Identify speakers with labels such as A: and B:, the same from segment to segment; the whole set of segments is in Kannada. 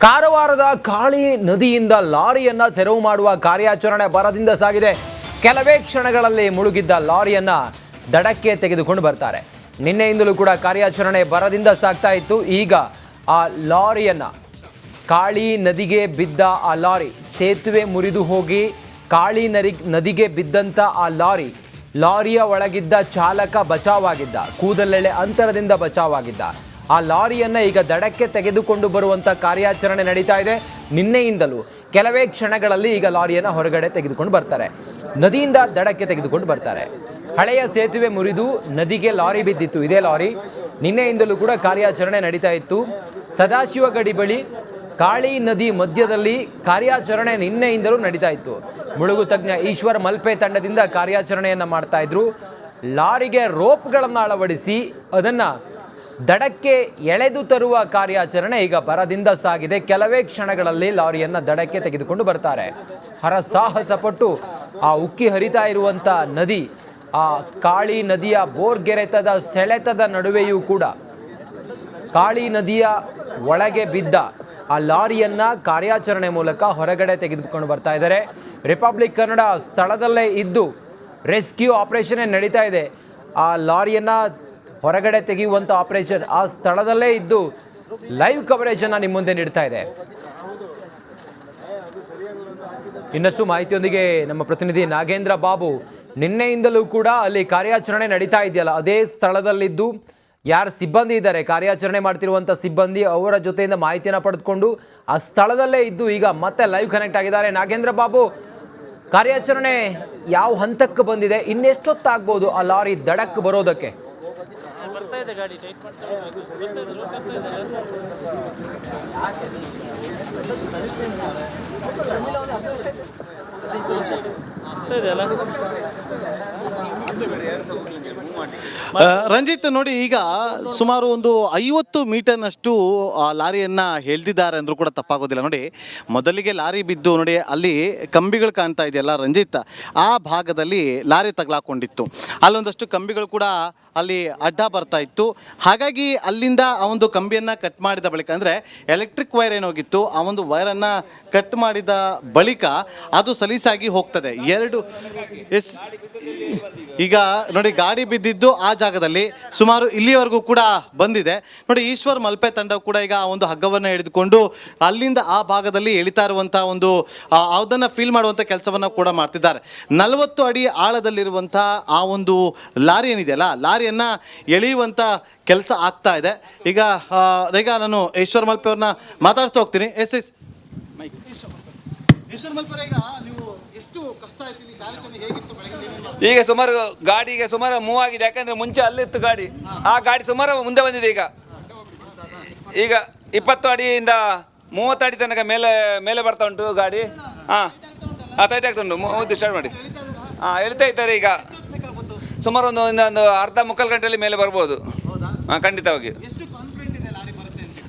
A: ಕಾರವಾರದ ಕಾಳಿ ನದಿಯಿಂದ ಲಾರಿಯನ್ನ ತೆರವು ಮಾಡುವ ಕಾರ್ಯಾಚರಣೆ ಭರದಿಂದ ಸಾಗಿದೆ. ಕೆಲವೇ ಕ್ಷಣಗಳಲ್ಲಿ ಮುಳುಗಿದ್ದ ಲಾರಿಯನ್ನ ದಡಕ್ಕೆ ತೆಗೆದುಕೊಂಡು ಬರ್ತಾರೆ. ನಿನ್ನೆಯಿಂದಲೂ ಕೂಡ ಕಾರ್ಯಾಚರಣೆ ಭರದಿಂದ ಸಾಗ್ತಾ ಇತ್ತು. ಈಗ ಆ ಲಾರಿಯನ್ನ ಕಾಳಿ ನದಿಗೆ ಬಿದ್ದ ಆ ಲಾರಿ ಸೇತುವೆ ಮುರಿದು ಹೋಗಿ ಕಾಳಿ ನದಿಗೆ ಬಿದ್ದಂತ ಆ ಲಾರಿಯ ಒಳಗಿದ್ದ ಚಾಲಕ ಬಚಾವಾಗಿದ್ದ, ಕೂದಲೆಳೆ ಅಂತರದಿಂದ ಬಚಾವಾಗಿದ್ದ. ಆ ಲಾರಿಯನ್ನ ಈಗ ದಡಕ್ಕೆ ತೆಗೆದುಕೊಂಡು ಬರುವಂತ ಕಾರ್ಯಾಚರಣೆ ನಡೀತಾ ಇದೆ. ನಿನ್ನೆಯಿಂದಲೂ ಕೆಲವೇ ಕ್ಷಣಗಳಲ್ಲಿ ಈಗ ಲಾರಿಯನ್ನ ಹೊರಗಡೆ ತೆಗೆದುಕೊಂಡು ಬರ್ತಾರೆ. ನದಿಯಿಂದ ದಡಕ್ಕೆ ತೆಗೆದುಕೊಂಡು ಬರ್ತಾರೆ. ಹಳೆಯ ಸೇತುವೆ ಮುರಿದು ನದಿಗೆ ಲಾರಿ ಬಿದ್ದಿತ್ತು. ಇದೇ ಲಾರಿ ನಿನ್ನೆಯಿಂದಲೂ ಕೂಡ ಕಾರ್ಯಾಚರಣೆ ನಡೀತಾ ಇತ್ತು. ಸದಾಶಿವ ಗಡಿ ಬಳಿ ಕಾಳಿ ನದಿ ಮಧ್ಯದಲ್ಲಿ ಕಾರ್ಯಾಚರಣೆ ನಿನ್ನೆಯಿಂದಲೂ ನಡೀತಾ ಇತ್ತು. ಮುಳುಗು ತಜ್ಞ ಈಶ್ವರ್ ಮಲ್ಪೆ ತಂಡದಿಂದ ಕಾರ್ಯಾಚರಣೆಯನ್ನ ಮಾಡ್ತಾ ಇದ್ರು. ಲಾರಿಗೆ ರೋಪ್ಗಳನ್ನು ಅಳವಡಿಸಿ ಅದನ್ನ ದಡಕ್ಕೆ ಎಳೆದು ತರುವ ಕಾರ್ಯಾಚರಣೆ ಈಗ ಭರದಿಂದ ಸಾಗಿದೆ. ಕೆಲವೇ ಕ್ಷಣಗಳಲ್ಲಿ ಲಾರಿಯನ್ನ ದಡಕ್ಕೆ ತೆಗೆದುಕೊಂಡು ಬರ್ತಾರೆ. ಹರಸಾಹಸ ಪಟ್ಟು ಆ ಉಕ್ಕಿ ಹರಿತಾ ಇರುವಂತ ನದಿ, ಆ ಕಾಳಿ ನದಿಯ ಬೋರ್ಗೆರೆತದ ಸೆಳೆತದ ನಡುವೆಯೂ ಕೂಡ ಕಾಳಿ ನದಿಯ ಒಳಗೆ ಬಿದ್ದ ಆ ಲಾರಿಯನ್ನ ಕಾರ್ಯಾಚರಣೆ ಮೂಲಕ ಹೊರಗಡೆ ತೆಗೆದುಕೊಂಡು ಬರ್ತಾ ಇದ್ದಾರೆ. ರಿಪಬ್ಲಿಕ್ ಕನ್ನಡ ಸ್ಥಳದಲ್ಲೇ ಇದ್ದು ರೆಸ್ಕ್ಯೂ ಆಪರೇಷನ್ ನಡೀತಾ ಇದೆ. ಆ ಲಾರಿಯನ್ನ ಹೊರಗಡೆ ತೆಗೆಯುವಂಥ ಆಪರೇಷನ್ ಆ ಸ್ಥಳದಲ್ಲೇ ಇದ್ದು ಲೈವ್ ಕವರೇಜ್ ಅನ್ನ ನಿಮ್ಮ ಮುಂದೆ ನೀಡ್ತಾ ಇದೆ. ಇನ್ನಷ್ಟು ಮಾಹಿತಿಯೊಂದಿಗೆ ನಮ್ಮ ಪ್ರತಿನಿಧಿ ನಾಗೇಂದ್ರ ಬಾಬು, ನಿನ್ನೆಯಿಂದಲೂ ಕೂಡ ಅಲ್ಲಿ ಕಾರ್ಯಾಚರಣೆ ನಡೀತಾ ಇದೆಯಲ್ಲ, ಅದೇ ಸ್ಥಳದಲ್ಲಿದ್ದು ಯಾರು ಸಿಬ್ಬಂದಿ ಇದ್ದಾರೆ, ಕಾರ್ಯಾಚರಣೆ ಮಾಡ್ತಿರುವಂಥ ಸಿಬ್ಬಂದಿ, ಅವರ ಜೊತೆಯಿಂದ ಮಾಹಿತಿಯನ್ನು ಪಡೆದುಕೊಂಡು ಆ ಸ್ಥಳದಲ್ಲೇ ಇದ್ದು ಈಗ ಮತ್ತೆ ಲೈವ್ ಕನೆಕ್ಟ್ ಆಗಿದ್ದಾರೆ. ನಾಗೇಂದ್ರ ಬಾಬು, ಕಾರ್ಯಾಚರಣೆ ಯಾವ ಹಂತಕ್ಕೆ ಬಂದಿದೆ? ಇನ್ನೆಷ್ಟೊತ್ತಾಗ್ಬೋದು ಆ ಲಾರಿ ದಡಕ್ಕೆ ಬರೋದಕ್ಕೆ?
B: ರಂಜಿತ್, ನೋಡಿ, ಈಗ ಸುಮಾರು ಒಂದು 50 ಮೀಟರ್ನಷ್ಟು ಲಾರಿಯನ್ನ ಎಳ್ದಿದ್ದಾರೆ ಅಂದ್ರೂ ಕೂಡ ತಪ್ಪಾಗೋದಿಲ್ಲ. ನೋಡಿ, ಮೊದಲಿಗೆ ಲಾರಿ ಬಿದ್ದು ನೋಡಿ ಅಲ್ಲಿ ಕಂಬಿಗಳು ಕಾಣ್ತಾ ಇದೆಯಲ್ಲ ರಂಜಿತ್, ಆ ಭಾಗದಲ್ಲಿ ಲಾರಿ ತಗಲಾಕೊಂಡಿತ್ತು. ಅಲ್ಲೊಂದಷ್ಟು ಕಂಬಿಗಳು ಕೂಡ ಅಲ್ಲಿ ಅಡ್ಡ ಬರ್ತಾ ಇತ್ತು. ಹಾಗಾಗಿ ಅಲ್ಲಿಂದ ಆ ಒಂದು ಕಂಬಿಯನ್ನು ಕಟ್ ಮಾಡಿದ ಬಳಿಕ, ಅಂದರೆ ಎಲೆಕ್ಟ್ರಿಕ್ ವೈರ್ ಏನೋಗಿತ್ತು ಆ ಒಂದು ವೈರನ್ನು ಕಟ್ ಮಾಡಿದ ಬಳಿಕ ಅದು ಸಲೀಸಾಗಿ ಹೋಗ್ತದೆ. ಈಗ ನೋಡಿ, ಗಾಡಿ ಬಿದ್ದಿದ್ದು ಆ ಜಾಗದಲ್ಲಿ ಸುಮಾರು ಇಲ್ಲಿವರೆಗೂ ಕೂಡ ಬಂದಿದೆ. ನೋಡಿ, ಈಶ್ವರ್ ಮಲ್ಪೆ ತಂಡ ಕೂಡ ಈಗ ಆ ಒಂದು ಹಗ್ಗವನ್ನು ಹಿಡಿದುಕೊಂಡು ಅಲ್ಲಿಂದ ಆ ಭಾಗದಲ್ಲಿ ಎಳಿತಾ ಇರುವಂಥ ಒಂದು ಅದನ್ನು ಫೀಲ್ ಮಾಡುವಂಥ ಕೆಲಸವನ್ನು ಕೂಡ ಮಾಡ್ತಿದ್ದಾರೆ. 40 ಅಡಿ ಆಳದಲ್ಲಿರುವಂಥ ಆ ಒಂದು ಲಾರಿ ಏನಿದೆಯಲ್ಲ, ಲಾರಿಯನ್ನು ಎಳೆಯುವಂಥ ಕೆಲಸ ಆಗ್ತಾ ಇದೆ. ಈಗ ನಾನು ಈಶ್ವರ್ ಮಲ್ಪೆ ಅವ್ರನ್ನ ಮಾತಾಡ್ತಾ ಹೋಗ್ತೀನಿ. ಈಶ್ವರ್ ಮಲ್ಪೆ, ಈಗ ನೀವು ಎಷ್ಟು ಕಷ್ಟ ಆಯ್ತು, ಕಾರ್ಯಾಚರಣೆ ಹೇಗಿತ್ತು ಬೆಳಗ್ಗೆ?
C: ಈಗ ಸುಮಾರು ಗಾಡಿಗೆ ಸುಮಾರು ಮೂವ್ ಆಗಿದೆ. ಯಾಕಂದ್ರೆ ಮುಂಚೆ ಅಲ್ಲಿತ್ತು ಗಾಡಿ, ಆ ಗಾಡಿ ಸುಮಾರು ಮುಂದೆ ಬಂದಿದೆ. ಈಗ 20 ಅಡಿಯಿಂದ 30 ಅಡಿ ತನಕ ಮೇಲೆ ಬರ್ತಾ ಉಂಟು ಗಾಡಿ. ಟೈಟ್ ಆಗ್ತಾ ಉಂಟು. ಸ್ಟಾರ್ಟ್ ಮಾಡಿ. ಎಳಿತಾ ಇದ್ದಾರೆ. ಈಗ ಸುಮಾರು ಒಂದು ಅರ್ಧ ಮುಕ್ಕಾಲು ಗಂಟೆಯಲ್ಲಿ ಮೇಲೆ ಬರ್ಬೋದು. ಖಂಡಿತವಾಗಿ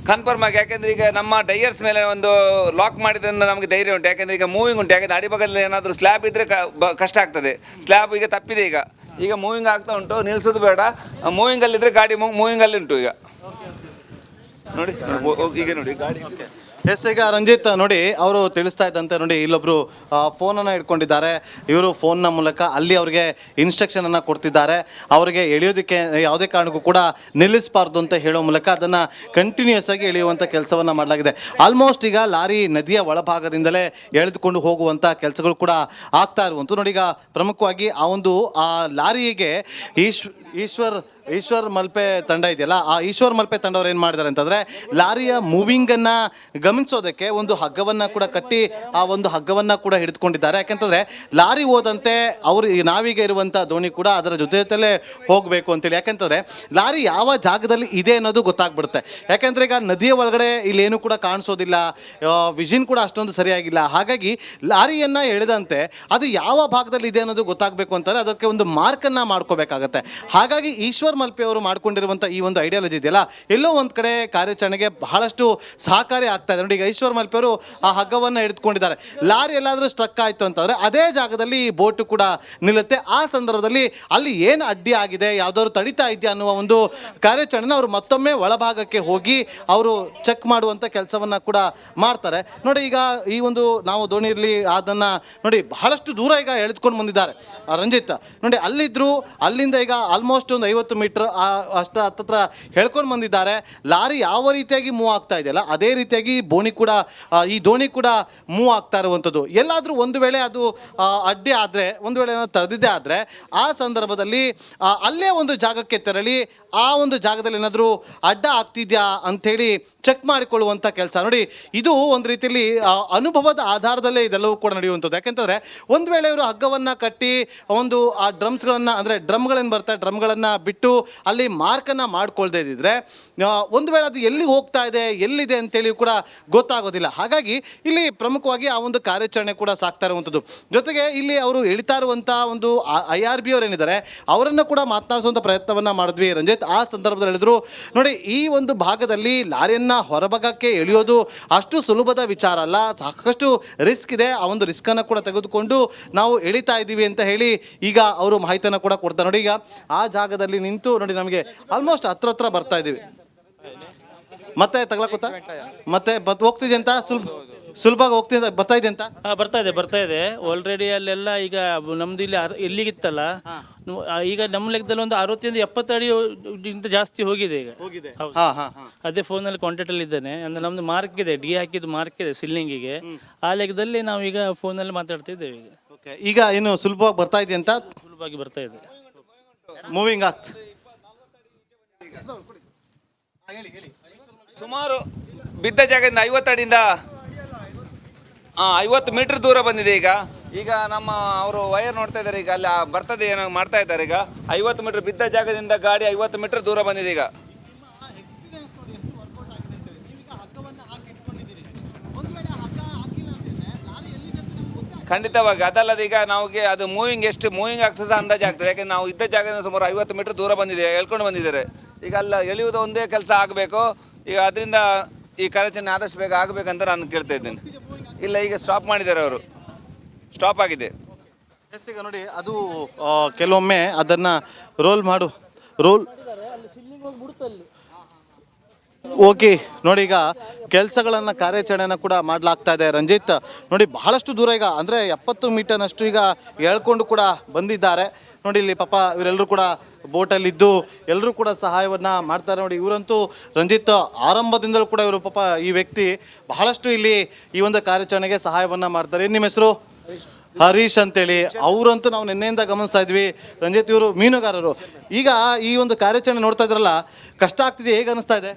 C: ಕನ್ಫರ್ಮ್ ಆಗಿ. ಯಾಕೆಂದರೆ ಈಗ ನಮ್ಮ ಟೈರ್ಸ್ ಮೇಲೆ ಒಂದು ಲಾಕ್ ಮಾಡಿದ್ರಿಂದ ನಮಗೆ ಧೈರ್ಯ ಉಂಟು. ಯಾಕೆಂದರೆ ಈಗ ಮೂವಿಂಗ್ ಉಂಟು. ಯಾಕೆಂದರೆ ಅಡಿಭಾಗದಲ್ಲಿ ಏನಾದರೂ ಸ್ಲ್ಯಾಬ್ ಇದ್ದರೆ ಕಷ್ಟ ಆಗ್ತದೆ. ಸ್ಲ್ಯಾಬ್ ಈಗ ತಪ್ಪಿದೆ. ಈಗ ಮೂವಿಂಗ್ ಆಗ್ತಾ ಉಂಟು. ನಿಲ್ಲಿಸೋದು ಬೇಡ. ಮೂವಿಂಗಲ್ಲಿದ್ದರೆ ಗಾಡಿ ಮೂವಿಂಗಲ್ಲಿ ಉಂಟು. ಈಗ ನೋಡಿ, ಈಗ ನೋಡಿ ಗಾಡಿ.
B: ಈಗ ರಂಜಿತ್, ನೋಡಿ, ಅವರು ತಿಳಿಸ್ತಾ ಇದ್ದಂತೆ ನೋಡಿ, ಇಲ್ಲೊಬ್ರು ಫೋನನ್ನು ಇಟ್ಕೊಂಡಿದ್ದಾರೆ. ಇವರು ಫೋನ್ನ ಮೂಲಕ ಅಲ್ಲಿ ಅವರಿಗೆ ಇನ್ಸ್ಟ್ರಕ್ಷನನ್ನು ಕೊಡ್ತಿದ್ದಾರೆ. ಅವರಿಗೆ ಎಳೆಯೋದಕ್ಕೆ ಯಾವುದೇ ಕಾರಣಕ್ಕೂ ಕೂಡ ನಿಲ್ಲಿಸಬಾರ್ದು ಅಂತ ಹೇಳೋ ಮೂಲಕ ಅದನ್ನು ಕಂಟಿನ್ಯೂಸ್ ಆಗಿ ಎಳೆಯುವಂಥ ಕೆಲಸವನ್ನು ಮಾಡಲಾಗಿದೆ. ಆಲ್ಮೋಸ್ಟ್ ಈಗ ಲಾರಿ ನದಿಯ ಒಳಭಾಗದಿಂದಲೇ ಎಳೆದುಕೊಂಡು ಹೋಗುವಂಥ ಕೆಲಸಗಳು ಕೂಡ ಆಗ್ತಾ ಇರುವಂಥ. ನೋಡಿ, ಈಗ ಪ್ರಮುಖವಾಗಿ ಆ ಲಾರಿಗೆ ಈಶ್ವರ್ ಮಲ್ಪೆ ತಂಡ ಇದೆಯಲ್ಲ, ಆ ಈಶ್ವರ್ ಮಲ್ಪೆ ತಂಡವ್ರು ಏನು ಮಾಡಿದ್ದಾರೆ ಅಂತಂದರೆ, ಲಾರಿಯ ಮೂವಿಂಗನ್ನು ಗಮನಿಸೋದಕ್ಕೆ ಒಂದು ಹಗ್ಗವನ್ನು ಕೂಡ ಕಟ್ಟಿ ಆ ಒಂದು ಹಗ್ಗವನ್ನು ಕೂಡ ಹಿಡಿದುಕೊಂಡಿದ್ದಾರೆ. ಯಾಕೆಂತಂದರೆ ಲಾರಿ ಹೋದಂತೆ ನಾವೀಗ ಇರುವಂಥ ದೋಣಿ ಕೂಡ ಅದರ ಜೊತೆಯಲ್ಲೇ ಹೋಗಬೇಕು ಅಂತೇಳಿ. ಯಾಕೆಂತಂದರೆ ಲಾರಿ ಯಾವ ಜಾಗದಲ್ಲಿ ಇದೆ ಅನ್ನೋದು ಗೊತ್ತಾಗ್ಬಿಡುತ್ತೆ. ಯಾಕೆಂದರೆ ಈಗ ನದಿಯ ಒಳಗಡೆ ಇಲ್ಲೇನು ಕೂಡ ಕಾಣಿಸೋದಿಲ್ಲ, ವಿಷನ್ ಕೂಡ ಅಷ್ಟೊಂದು ಸರಿಯಾಗಿಲ್ಲ. ಹಾಗಾಗಿ ಲಾರಿಯನ್ನು ಎಳೆದಂತೆ ಅದು ಯಾವ ಭಾಗದಲ್ಲಿ ಇದೆ ಅನ್ನೋದು ಗೊತ್ತಾಗಬೇಕು ಅಂತಂದರೆ ಅದಕ್ಕೆ ಒಂದು ಮಾರ್ಕನ್ನು ಮಾಡ್ಕೋಬೇಕಾಗತ್ತೆ. ಹಾಗಾಗಿ ಈಶ್ವರ್ ಮಲ್ಪೆ ಅವರು ಮಾಡ್ಕೊಂಡಿರುವಂಥ ಈ ಒಂದು ಐಡಿಯಾಲಜಿ ಇದೆಯಲ್ಲ, ಎಲ್ಲೋ ಒಂದು ಕಡೆ ಕಾರ್ಯಾಚರಣೆಗೆ ಬಹಳಷ್ಟು ಸಹಕಾರಿ ಆಗ್ತಾ ಇದೆ ನೋಡಿ. ಈಗ ಈಶ್ವರ್ ಮಲ್ಪೆ ಅವರು ಆ ಹಗ್ಗವನ್ನು ಹಿಡಿದುಕೊಂಡಿದ್ದಾರೆ. ಲಾರಿ ಎಲ್ಲಾದರೂ ಸ್ಟ್ರಕ್ ಆಯಿತು ಅಂತಂದರೆ ಅದೇ ಜಾಗದಲ್ಲಿ ಬೋಟು ಕೂಡ ನಿಲ್ಲುತ್ತೆ. ಆ ಸಂದರ್ಭದಲ್ಲಿ ಅಲ್ಲಿ ಏನು ಅಡ್ಡಿ ಆಗಿದೆ, ಯಾವುದಾದ್ರು ತಡಿತಾ ಇದೆಯಾ ಅನ್ನುವ ಒಂದು ಕಾರ್ಯಾಚರಣೆ ಅವರು ಮತ್ತೊಮ್ಮೆ ಒಳಭಾಗಕ್ಕೆ ಹೋಗಿ ಅವರು ಚೆಕ್ ಮಾಡುವಂಥ ಕೆಲಸವನ್ನು ಕೂಡ ಮಾಡ್ತಾರೆ ನೋಡಿ. ಈಗ ಈ ಒಂದು ನಾವು ದೋಣಿಯಲ್ಲಿ ಅದನ್ನು ನೋಡಿ ಬಹಳಷ್ಟು ದೂರ ಈಗ ಎಳೆದುಕೊಂಡು ಬಂದಿದ್ದಾರೆ ರಂಜಿತ್ ನೋಡಿ. ಅಲ್ಲಿದ್ದರು, ಅಲ್ಲಿಂದ ಈಗ ಆಲ್ಮೋಸ್ಟ್ ಒಂದು 50 ಮೀಟರ್ ಅಷ್ಟು ಹತ್ತತ್ರ ಹೇಳ್ಕೊಂಡು ಬಂದಿದ್ದಾರೆ. ಲಾರಿ ಯಾವ ರೀತಿಯಾಗಿ ಮೂವ್ ಆಗ್ತಾ ಇದೆಯಲ್ಲ ಅದೇ ರೀತಿಯಾಗಿ ಈ ದೋಣಿ ಕೂಡ ಮೂವ್ ಆಗ್ತಾ ಇರುವಂಥದ್ದು. ಎಲ್ಲಾದರೂ ಒಂದು ವೇಳೆ ಅದು ಅಡ್ಡಿ ಆದರೆ, ಒಂದು ವೇಳೆ ತಡೆದಿದ್ದೇ ಆದರೆ ಆ ಸಂದರ್ಭದಲ್ಲಿ ಅಲ್ಲೇ ಒಂದು ಜಾಗಕ್ಕೆ ತೆರಳಿ ಆ ಒಂದು ಜಾಗದಲ್ಲಿ ಏನಾದರೂ ಅಡ್ಡ ಆಗ್ತಿದ್ಯಾ ಅಂಥೇಳಿ ಚೆಕ್ ಮಾಡಿಕೊಳ್ಳುವಂಥ ಕೆಲಸ ನೋಡಿ. ಇದು ಒಂದು ರೀತಿಯಲ್ಲಿ ಅನುಭವದ ಆಧಾರದಲ್ಲೇ ಇದೆಲ್ಲವೂ ಕೂಡ ನಡೆಯುವಂಥದ್ದು. ಯಾಕೆಂತಂದರೆ ಒಂದು ವೇಳೆ ಇವರು ಹಗ್ಗವನ್ನು ಕಟ್ಟಿ ಒಂದು ಆ ಡ್ರಮ್ಸ್ಗಳನ್ನು ಅಂದರೆ ಡ್ರಮ್ಗಳೇನು ಬರ್ತಾರೆ ಡ್ರಮ್ಗಳನ್ನು ಬಿಟ್ಟು ಅಲ್ಲಿ ಮಾರ್ಕನ್ನು ಮಾಡ್ಕೊಳ್ದೇ ಇದ್ದಿದ್ರೆ ಒಂದು ವೇಳೆ ಅದು ಎಲ್ಲಿ ಹೋಗ್ತಾ ಇದೆ ಎಲ್ಲಿದೆ ಅಂತೇಳಿ ಕೂಡ ಗೊತ್ತಾಗೋದಿಲ್ಲ. ಹಾಗಾಗಿ ಇಲ್ಲಿ ಪ್ರಮುಖವಾಗಿ ಆ ಒಂದು ಕಾರ್ಯಾಚರಣೆ ಕೂಡ ಸಾಕ್ತಾ ಇರುವಂಥದ್ದು. ಜೊತೆಗೆ ಇಲ್ಲಿ ಅವರು ಎಳಿತಾ ಇರುವಂಥ ಒಂದು IRB ಅವರು ಏನಿದ್ದಾರೆ ಅವರನ್ನು ಕೂಡ ಮಾತನಾಡಿಸುವಂಥ ಪ್ರಯತ್ನವನ್ನು ಮಾಡಿದ್ವಿ ರಂಜಿತ್. ಆ ಸಂದರ್ಭದಲ್ಲಿ ಹೇಳಿದ್ರು ನೋಡಿ, ಈ ಒಂದು ಭಾಗದಲ್ಲಿ ಲಾರಿಯನ್ನು ಹೊರಭಾಗಕ್ಕೆ ಎಳೆಯೋದು ಅಷ್ಟು ಸುಲಭದ ವಿಚಾರ ಅಲ್ಲ, ಸಾಕಷ್ಟು ರಿಸ್ಕ್ ಇದೆ. ಆ ಒಂದು ರಿಸ್ಕನ್ನು ಕೂಡ ತೆಗೆದುಕೊಂಡು ನಾವು ಎಳಿತಾ ಇದ್ದೀವಿ ಅಂತ ಹೇಳಿ ಈಗ ಅವರು ಮಾಹಿತಿಯನ್ನು ಕೂಡ ಕೊಡ್ತಾರೆ ನೋಡಿ. ಈಗ ಆ ಜಾಗದಲ್ಲಿ ನಿಂತು ನೋಡಿ ನಮಗೆ ಆಲ್ಮೋಸ್ಟ್ ಹತ್ರ ಬರ್ತಾ ಇದ್ದೀವಿ. ಮತ್ತೆ ತಗ್ಲಕ್ಕೋತಾ ಮತ್ತೆ ಹೋಗ್ತಿದೆ ಅಂತ ಸುಲಭವಾಗಿ ಹೋಗ್ತಿದೆ ಬರ್ತಾ ಇದೆ ಅಂತ
D: ಬರ್ತಾ ಇದೆ ಆಲ್ರೆಡಿ. ಅಲ್ಲೆಲ್ಲ ಈಗ ನಮ್ದು ಇಲ್ಲಿ ಎಲ್ಲಿಗಿತ್ತಲ್ಲ, ಈಗ ನಮ್ಮ ಲೆಕ್ಕದಲ್ಲಿ ಒಂದು 60-70 ಅಡಿ ಇಂತ ಜಾಸ್ತಿ ಹೋಗಿದೆ ಈಗ. ಹೌದು. ಅದೇ ಫೋನಲ್ಲಿ ಕಾಂಟ್ಯಾಕ್ಟ್ ಅಲ್ಲಿ ಇದ್ದೇನೆ. ಅಂದ್ರೆ ನಮ್ದು ಮಾರ್ಕ್ ಇದೆ, ಡಿ ಹಾಕಿದ್ದು ಮಾರ್ಕ್ ಇದೆ ಸಿಲ್ಲಿಂಗಿಗೆ. ಆ ಲೆಕ್ಕದಲ್ಲಿ ನಾವು ಈಗ ಫೋನಲ್ಲಿ ಮಾತಾಡ್ತಿದ್ದೇವೆ.
B: ಈಗ ಏನು ಸುಲಭವಾಗಿ ಬರ್ತಾ ಇದೆ ಅಂತ?
D: ಸುಲಭವಾಗಿ ಬರ್ತಾ ಇದೆ,
B: ಮೂವಿಂಗ್ ಆಗ್ತದೆ.
C: ಸುಮಾರು ಬಿದ್ದ ಜಾಗದಿಂದ 50 ಅಡಿಯಿಂದ 50 ಮೀಟರ್ ದೂರ ಬಂದಿದೆ. ಈಗ ನಮ್ಮ ಅವರು ವೈರ್ ನೋಡ್ತಾ ಇದ್ದಾರೆ. ಈಗ ಅಲ್ಲಿ ಬರ್ತದೆ ಏನೋ ಮಾಡ್ತಾ ಇದ್ದಾರೆ. ಈಗ 50 ಮೀಟರ್ ಬಿದ್ದ ಜಾಗದಿಂದ ಗಾಡಿ 50 ಮೀಟರ್ ದೂರ ಬಂದಿದೆ. ಈಗ ಖಂಡಿತವಾಗಿ ಅದಲ್ಲದೆ ಈಗ ನಮಗೆ ಅದು ಎಷ್ಟು ಮೂವಿಂಗ್ ಆಗ್ತದೆ ಸಹ ಅಂದಾಜು ಆಗ್ತದೆ. ಯಾಕೆಂದ್ರೆ ನಾವು ಇದ್ದ ಜಾಗದಿಂದ ಸುಮಾರು 50 ಮೀಟರ್ ದೂರ ಬಂದಿದೆ, ಹೇಳ್ಕೊಂಡು ಬಂದಿದ್ದಾರೆ. ಈಗ ಅಲ್ಲ ಎಳೆಯುವುದು ಒಂದೇ ಕೆಲಸ ಆಗಬೇಕು. ಈಗ ಅದರಿಂದ ಈ ಕಾರ್ಯಾಚರಣೆ ಆದಷ್ಟು ಬೇಗ ಆಗಬೇಕಂತ ನಾನು ಕೇಳ್ತಾ ಇದ್ದೇನೆ. ಇಲ್ಲ, ಈಗ ಸ್ಟಾಪ್ ಮಾಡಿದ್ದಾರೆ, ಅವರು ಸ್ಟಾಪ್ ಆಗಿದೆ.
B: ಈಗ ನೋಡಿ ಅದು ಕೆಲವೊಮ್ಮೆ ಅದನ್ನ ರೋಲ್ ಓಕೆ ನೋಡಿ. ಈಗ ಕೆಲಸಗಳನ್ನು ಕಾರ್ಯಾಚರಣೆಯನ್ನು ಕೂಡ ಮಾಡಲಾಗ್ತಾ ಇದೆ ರಂಜಿತ್ ನೋಡಿ. ಬಹಳಷ್ಟು ದೂರ ಈಗ ಅಂದರೆ 70 ಮೀಟರ್ನಷ್ಟು ಈಗ ಎಳ್ಕೊಂಡು ಕೂಡ ಬಂದಿದ್ದಾರೆ ನೋಡಿ. ಇಲ್ಲಿ ಪಾಪ ಇವರೆಲ್ಲರೂ ಕೂಡ ಬೋಟಲ್ಲಿದ್ದು ಎಲ್ಲರೂ ಕೂಡ ಸಹಾಯವನ್ನು ಮಾಡ್ತಾರೆ ನೋಡಿ. ಇವರಂತೂ ರಂಜಿತ್ ಆರಂಭದಿಂದಲೂ ಕೂಡ ಇವರು ಪಾಪ ಈ ವ್ಯಕ್ತಿ ಬಹಳಷ್ಟು ಇಲ್ಲಿ ಈ ಒಂದು ಕಾರ್ಯಾಚರಣೆಗೆ ಸಹಾಯವನ್ನು ಮಾಡ್ತಾರೆ. ನಿಮ್ಮ ಹೆಸರು? ಹರೀಶ್ ಅಂತೇಳಿ. ಅವರಂತೂ ನಾವು ನಿನ್ನೆಯಿಂದ ಗಮನಿಸ್ತಾ ಇದ್ವಿ ರಂಜಿತ್, ಇವರು ಮೀನುಗಾರರು. ಈಗ ಈ ಒಂದು ಕಾರ್ಯಾಚರಣೆ ನೋಡ್ತಾ ಇದ್ರಲ್ಲ, ಕಷ್ಟ ಆಗ್ತಿದೆ, ಹೇಗೆ ಅನಿಸ್ತಾ ಇದೆ?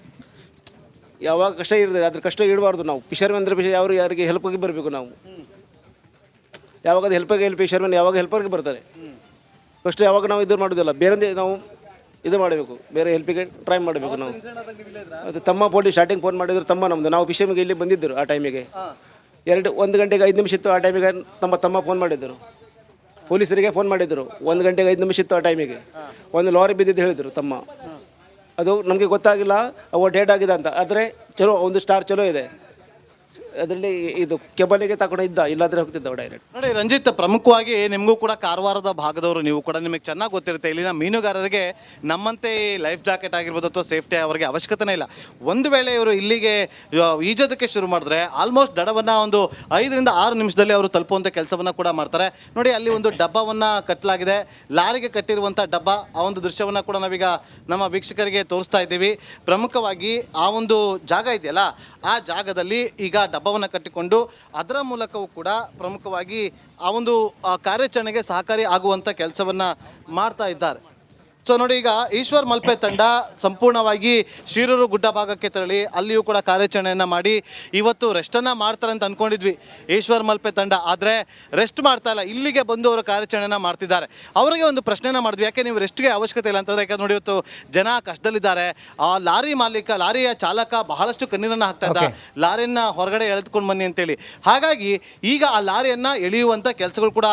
E: ಯಾವಾಗ ಕಷ್ಟ ಇರ್ತದೆ ಅದ್ರ ಕಷ್ಟ ಇಡಬಾರ್ದು. ನಾವು ಫಿಶರ್ಮನ್ ಅಂದರೆ ಯಾರಿಗೆ ಹೆಲ್ಪಾಗಿ ಬರಬೇಕು. ನಾವು ಯಾವಾಗ ಅದು ಹೆಲ್ಪಾಗಿ ಫಿಶರ್ಮನ್ ಯಾವಾಗ ಹೆಲ್ಪರ್ಗೆ ಬರ್ತಾರೆ. ಫಸ್ಟ್ ಯಾವಾಗ ನಾವು ಇದು ಮಾಡೋದಿಲ್ಲ, ಬೇರೆ ನಾವು ಇದು ಮಾಡಬೇಕು, ಬೇರೆ ಹೆಲ್ಪಿಗೆ ಟ್ರೈ ಮಾಡಬೇಕು. ನಾವು ಅದು ತಮ್ಮ ಸ್ಟಾರ್ಟಿಂಗ್ ಫೋನ್ ಮಾಡಿದ್ರು, ತಮ್ಮ ನಮ್ಮದು ನಾವು ಫಿಶರ್ಮಿಗೆ ಇಲ್ಲಿ ಬಂದಿದ್ದರು. ಆ ಟೈಮಿಗೆ 1 ಗಂಟೆಗೆ 5 ನಿಮಿಷ ಇತ್ತು. ಆ ಟೈಮಿಗೆ ತಮ್ಮ ಫೋನ್ ಮಾಡಿದ್ದರು, ಪೊಲೀಸರಿಗೆ ಫೋನ್ ಮಾಡಿದ್ದರು. 1 ಗಂಟೆಗೆ 5 ನಿಮಿಷ ಇತ್ತು. ಆ ಟೈಮಿಗೆ ಒಂದು ಲಾರಿ ಬಿದ್ದಿದ್ದು ಹೇಳಿದರು ತಮ್ಮ. ಅದು ನಮಗೆ ಗೊತ್ತಾಗಿಲ್ಲ ಅವು ಡೇಟ್ ಆಗಿದೆ ಅಂತ. ಆದರೆ ಚಲೋ ಒಂದು ಸ್ಟಾರ್ ಚಲೋ ಇದೆ ಅದರಲ್ಲಿ. ಇದು ಕೆಬಲಿಗೆ ತಗೊಂಡು ಇದ್ದ, ಇಲ್ಲಾಂದ್ರೆ ಹೋಗ್ತಿದ್ದ ಡೈರೆಕ್ಟ್.
B: ನೋಡಿ ರಂಜಿತ್, ಪ್ರಮುಖವಾಗಿ ನಿಮಗೂ ಕೂಡ ಕಾರವಾರದ ಭಾಗದವರು, ನೀವು ಕೂಡ ನಿಮಗೆ ಚೆನ್ನಾಗಿ ಗೊತ್ತಿರುತ್ತೆ. ಇಲ್ಲಿನ ಮೀನುಗಾರರಿಗೆ ನಮ್ಮಂತೆ ಲೈಫ್ ಜಾಕೆಟ್ ಆಗಿರ್ಬೋದು ಅಥವಾ ಸೇಫ್ಟಿ ಅವರಿಗೆ ಅವಶ್ಯಕತೆನೇ ಇಲ್ಲ. ಒಂದು ವೇಳೆ ಇವರು ಇಲ್ಲಿಗೆ ಈಜೋದಕ್ಕೆ ಶುರು ಮಾಡಿದ್ರೆ ಆಲ್ಮೋಸ್ಟ್ ದಡವನ್ನು ಒಂದು 5-6 ನಿಮಿಷದಲ್ಲಿ ಅವರು ತಲುಪುವಂಥ ಕೆಲಸವನ್ನು ಕೂಡ ಮಾಡ್ತಾರೆ ನೋಡಿ. ಅಲ್ಲಿ ಒಂದು ಡಬ್ಬವನ್ನು ಕಟ್ಟಲಾಗಿದೆ, ಲಾರಿಗೆ ಕಟ್ಟಿರುವಂಥ ಡಬ್ಬ. ಆ ಒಂದು ದೃಶ್ಯವನ್ನು ಕೂಡ ನಾವೀಗ ನಮ್ಮ ವೀಕ್ಷಕರಿಗೆ ತೋರಿಸ್ತಾ ಇದ್ದೀವಿ. ಪ್ರಮುಖವಾಗಿ ಆ ಒಂದು ಜಾಗ ಇದೆಯಲ್ಲ, ಆ ಜಾಗದಲ್ಲಿ ಈಗ ಡಬ್ಬವನ್ನು ಕಟ್ಟಿಕೊಂಡು ಅದರ ಮೂಲಕವೂ ಕೂಡ ಪ್ರಮುಖವಾಗಿ ಆ ಒಂದು ಕಾರ್ಯಾಚರಣೆಗೆ ಸಹಕಾರಿ ಆಗುವಂಥ ಕೆಲಸವನ್ನು ಮಾಡ್ತಾ ಇದ್ದಾರೆ. ಸೊ ನೋಡಿ, ಈಗ ಈಶ್ವರ್ ಮಲ್ಪೆ ತಂಡ ಸಂಪೂರ್ಣವಾಗಿ ಶಿರೂರು ಗುಡ್ಡ ಭಾಗಕ್ಕೆ ತೆರಳಿ ಅಲ್ಲಿಯೂ ಕೂಡ ಕಾರ್ಯಾಚರಣೆಯನ್ನು ಮಾಡಿ ಇವತ್ತು ರೆಸ್ಟನ್ನು ಮಾಡ್ತಾರೆ ಅಂತ ಅಂದ್ಕೊಂಡಿದ್ವಿ ಈಶ್ವರ್ ಮಲ್ಪೆ ತಂಡ. ಆದರೆ ರೆಸ್ಟ್ ಮಾಡ್ತಾ ಇಲ್ಲ, ಇಲ್ಲಿಗೆ ಬಂದು ಅವರು ಕಾರ್ಯಾಚರಣೆಯನ್ನು ಮಾಡ್ತಿದ್ದಾರೆ. ಅವರಿಗೆ ಒಂದು ಪ್ರಶ್ನೆನ ಮಾಡಿದ್ವಿ, ಯಾಕೆ ನೀವು ರೆಸ್ಟ್ಗೆ ಅವಶ್ಯಕತೆ ಇಲ್ಲ ಅಂತಂದರೆ, ಯಾಕಂದ್ರೆ ನೋಡಿ ಇವತ್ತು ಜನ ಕಷ್ಟದಲ್ಲಿದ್ದಾರೆ. ಆ ಲಾರಿ ಮಾಲೀಕ, ಲಾರಿಯ ಚಾಲಕ ಬಹಳಷ್ಟು ಕಣ್ಣೀರನ್ನು ಹಾಕ್ತಾ ಇದ್ದ, ಲಾರಿಯನ್ನು ಹೊರಗಡೆ ಎಳೆದುಕೊಂಡು ಬನ್ನಿ ಅಂತೇಳಿ. ಹಾಗಾಗಿ ಈಗ ಆ ಲಾರಿಯನ್ನು ಎಳೆಯುವಂಥ ಕೆಲಸಗಳು ಕೂಡ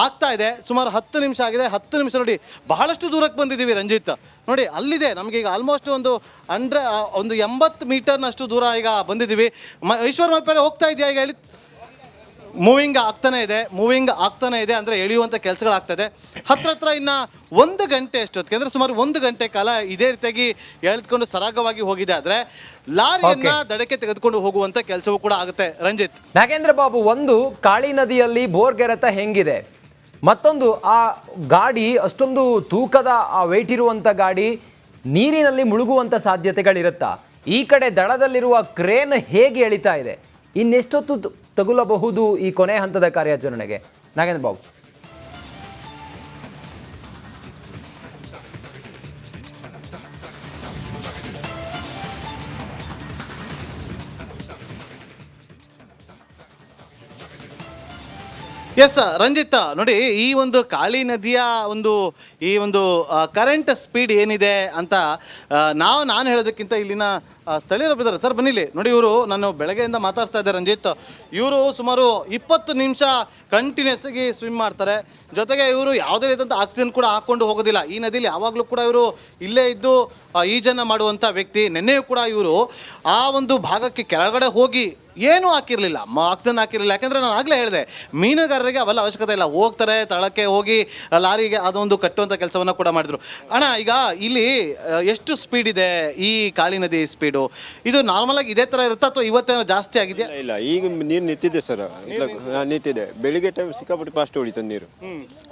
B: ಆಗ್ತಾ ಇದೆ. ಸುಮಾರು 10 ನಿಮಿಷ ಆಗಿದೆ. 10 ನಿಮಿಷ ನೋಡಿ, ಬಹಳಷ್ಟು ದೂರಕ್ಕೆ ಬಂದಿದೆ ಬಂದಿದ್ದೀವಿ ರಂಜಿತ್. ನೋಡಿ ಅಲ್ಲಿದೆ ನಮಗೆ ಈಗ ಆಲ್ಮೋಸ್ಟ್ ಒಂದು 80 ಮೀಟರ್ನಷ್ಟು ದೂರ ಈಗ ಬಂದಿದ್ದೀವಿ. ಈಶ್ವರ್ ಮಲ್ಪೇರೆ ಹೋಗ್ತಾ ಇದೆಯಾ ಈಗ ಹೇಳಿ? ಮೂವಿಂಗ್ ಆಗ್ತಾನೆ ಇದೆ ಅಂದರೆ ಎಳೆಯುವಂಥ ಕೆಲಸಗಳಾಗ್ತದೆ. ಹತ್ರ ಇನ್ನು 1 ಗಂಟೆ ಅಷ್ಟೊತ್ತಿಗೆ ಅಂದರೆ ಸುಮಾರು 1 ಗಂಟೆ ಕಾಲ ಇದೇ ರೀತಿಯಾಗಿ ಎಳೆದುಕೊಂಡು ಸರಾಗವಾಗಿ ಹೋಗಿದೆ. ಆದರೆ ಲಾರಿಯನ್ನ ದಡಕ್ಕೆ ತೆಗೆದುಕೊಂಡು ಹೋಗುವಂಥ ಕೆಲಸವೂ ಕೂಡ ಆಗುತ್ತೆ ರಂಜಿತ್.
A: ನಾಗೇಂದ್ರ ಬಾಬು, ಒಂದು ಕಾಳಿ ನದಿಯಲ್ಲಿ ಬೋರ್ಗೆರೆತ ಹೆಂಗಿದೆ, ಮತ್ತೊಂದು ಆ ಗಾಡಿ ಅಷ್ಟೊಂದು ತೂಕದ ಆ ವೆಯ್ಟ್ ಇರುವಂಥ ಗಾಡಿ ನೀರಿನಲ್ಲಿ ಮುಳುಗುವಂಥ ಸಾಧ್ಯತೆಗಳಿರುತ್ತಾ? ಈ ಕಡೆ ದಡದಲ್ಲಿರುವ ಕ್ರೇನ್ ಹೇಗೆ ಎಳಿತಾ ಇದೆ? ಇನ್ನೆಷ್ಟೊತ್ತು ತಗುಲಬಹುದು ಈ ಕೊನೆ ಹಂತದ ಕಾರ್ಯಾಚರಣೆಗೆ ನಾಗೇಂದ್ರ ಬಾಬು?
B: ಎಸ್ ರಂಜಿತ್, ನೋಡಿ ಈ ಒಂದು ಕಾಳಿ ನದಿಯ ಈ ಒಂದು ಕರೆಂಟ್ ಸ್ಪೀಡ್ ಏನಿದೆ ಅಂತ ನಾನು ಹೇಳೋದಕ್ಕಿಂತ ಇಲ್ಲಿನ ಸ್ಥಳೀಯರು ಬಿದ್ದಾರೆ. ಸರ್ ಬನ್ನಿಲ್ಲಿ ನೋಡಿ, ಇವರು ನಾನು ಬೆಳಗ್ಗೆಯಿಂದ ಮಾತಾಡ್ತಾ ಇದ್ದೆ ರಂಜಿತ್. ಇವರು ಸುಮಾರು 20 ನಿಮಿಷ ಕಂಟಿನ್ಯೂಸ್ ಆಗಿ ಸ್ವಿಮ್ ಮಾಡ್ತಾರೆ. ಜೊತೆಗೆ ಇವರು ಯಾವುದೇ ರೀತಿಯಂಥ ಆಕ್ಸಿಜನ್ ಕೂಡ ಹಾಕ್ಕೊಂಡು ಹೋಗೋದಿಲ್ಲ. ಈ ನದಿಲಿ ಯಾವಾಗಲೂ ಕೂಡ ಇವರು ಇಲ್ಲೇ ಇದ್ದು ಈಜನ್ನು ಮಾಡುವಂಥ ವ್ಯಕ್ತಿ. ನೆನ್ನೆಯೂ ಕೂಡ ಇವರು ಆ ಒಂದು ಭಾಗಕ್ಕೆ ಕೆಳಗಡೆ ಹೋಗಿ ಏನೂ ಹಾಕಿರಲಿಲ್ಲ, ಆಕ್ಸಿಜನ್ ಹಾಕಿರಲಿಲ್ಲ. ಯಾಕೆಂದರೆ ನಾನು ಆಗಲೇ ಹೇಳಿದೆ, ಮೀನುಗಾರರಿಗೆ ಅವೆಲ್ಲ ಅವಶ್ಯಕತೆ ಇಲ್ಲ. ಹೋಗ್ತಾರೆ ತಳಕ್ಕೆ ಹೋಗಿ ಲಾರಿಗೆ ಅದೊಂದು ಕಟ್ಟುವಂಥ ಕೆಲಸವನ್ನು ಕೂಡ ಮಾಡಿದ್ರು. ಅಣ್ಣ, ಈಗ ಇಲ್ಲಿ ಎಷ್ಟು ಸ್ಪೀಡ್ ಇದೆ ಈ ಕಾಳಿ ನದಿ ಸ್ಪೀಡು? ಇದು ನಾರ್ಮಲ್ ಆಗಿ ಇದೇ ಥರ ಇರುತ್ತಾ ಅಥವಾ ಇವತ್ತೇನೋ ಜಾಸ್ತಿ ಆಗಿದೆಯಾ?
F: ಇಲ್ಲ, ಈಗ ನೀರು ನಿಂತಿದೆ ಸರ್, ನಿಂತಿದೆ. ಬೆಳಿಗ್ಗೆ ಟೈಮ್ ಸಿಕ್ಕಾಪಟ್ಟೆ ಫಾಸ್ಟ್ ಹೊಡಿತದೆ ನೀರು.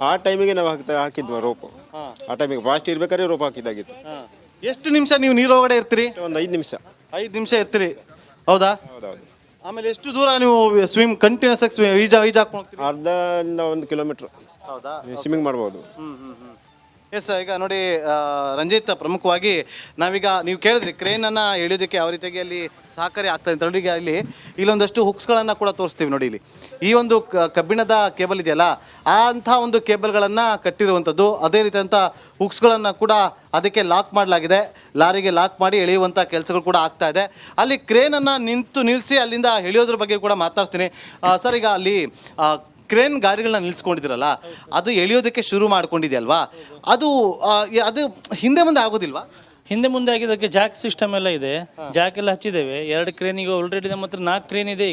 F: ಆ ಟೈಮಿಗೆ ನಾವು ಹಾಕಿದ್ವಿ ರೋಪ್. ಆ ಟೈಮಿಗೆ ಫಾಸ್ಟ್ ಇರ್ಬೇಕಾದ್ರೆ ರೋಪ್ ಹಾಕಿದ್ದಾಗಿತ್ತು.
B: ಎಷ್ಟು ನಿಮಿಷ ನೀವು ನೀರೊಳಗಡೆ ಇರ್ತೀರಿ?
F: ಒಂದು 5 ನಿಮಿಷ.
B: 5 ನಿಮಿಷ ಇರ್ತೀರಿ, ಹೌದಾ?
F: ಹೌದೌದು.
B: ಆಮೇಲೆ ಎಷ್ಟು ದೂರ ನೀವು ಸ್ವಿಮ್ ಕಂಟಿನ್ಯೂಸ್ ಆಗಿ ಈಜಾಕೊಂಡು ಹೋಗ್ತೀರಿ?
F: ಅರ್ಧದಿಂದ 1 ಕಿಲೋಮೀಟ್ರ್
B: ಹೌದಾ
F: ಸ್ವಿಮ್ಮಿಂಗ್ ಮಾಡ್ಬೋದು.
B: ಎಸ್, ಈಗ ನೋಡಿ ರಂಜಿತ್, ಪ್ರಮುಖವಾಗಿ ನಾವೀಗ ನೀವು ಕೇಳಿದ್ರಿ ಕ್ರೇನನ್ನು ಎಳೆಯೋದಕ್ಕೆ ಯಾವ ರೀತಿಯಾಗಿ ಅಲ್ಲಿ ಸಹಕಾರಿ ಆಗ್ತದೆ ಅಂತ. ನೋಡಿ ಈಗ ಇಲ್ಲೊಂದಷ್ಟು ಹುಕ್ಸ್ಗಳನ್ನು ಕೂಡ ತೋರಿಸ್ತೀವಿ. ನೋಡಿ ಇಲ್ಲಿ ಈ ಒಂದು ಕಬ್ಬಿಣದ ಕೇಬಲ್ ಇದೆಯಲ್ಲ, ಅಂಥ ಒಂದು ಕೇಬಲ್ಗಳನ್ನು ಕಟ್ಟಿರುವಂಥದ್ದು. ಅದೇ ರೀತಿಯಂಥ ಹುಕ್ಸ್ಗಳನ್ನು ಕೂಡ ಅದಕ್ಕೆ ಲಾಕ್ ಮಾಡಲಾಗಿದೆ. ಲಾರಿಗೆ ಲಾಕ್ ಮಾಡಿ ಎಳೆಯುವಂಥ ಕೆಲಸಗಳು ಕೂಡ ಆಗ್ತಾ ಇದೆ. ಅಲ್ಲಿ ಕ್ರೇನನ್ನು ನಿಲ್ಲಿಸಿ ಅಲ್ಲಿಂದ ಎಳೆಯೋದ್ರ ಬಗ್ಗೆ ಕೂಡ ಮಾತಾಡ್ತೀನಿ. ಸರ್, ಈಗ ಅಲ್ಲಿ ಕ್ರೇನ್ ಗಾಡಿಗಳನ್ನ ನಿಲ್ಸ್ಕೊಂಡಿದ್ದೀರಲ್ಲ, ಅದು ಎಳೆಯೋದಕ್ಕೆ ಶುರು ಮಾಡ್ಕೊಂಡಿದೆಯಲ್ವಾ? ಅದು ಹಿಂದೆ ಮುಂದೆ ಆಗೋದಿಲ್ವಾ?
D: ಹಿಂದೆ ಮುಂದೆ ಆಗಿದ್ದಕ್ಕೆ ಜಾಕ್ ಸಿಸ್ಟಮ್ ಎಲ್ಲ ಇದೆ, ಜಾಕ್ ಎಲ್ಲ ಹಚ್ಚಿದ್ದೇವೆ. 2 ಕ್ರೇನಿಗೆ ಆಲ್ರೆಡಿ ನಮ್ಮ ಹತ್ರ 4 ಕ್ರೇನ್ ಇದೆ.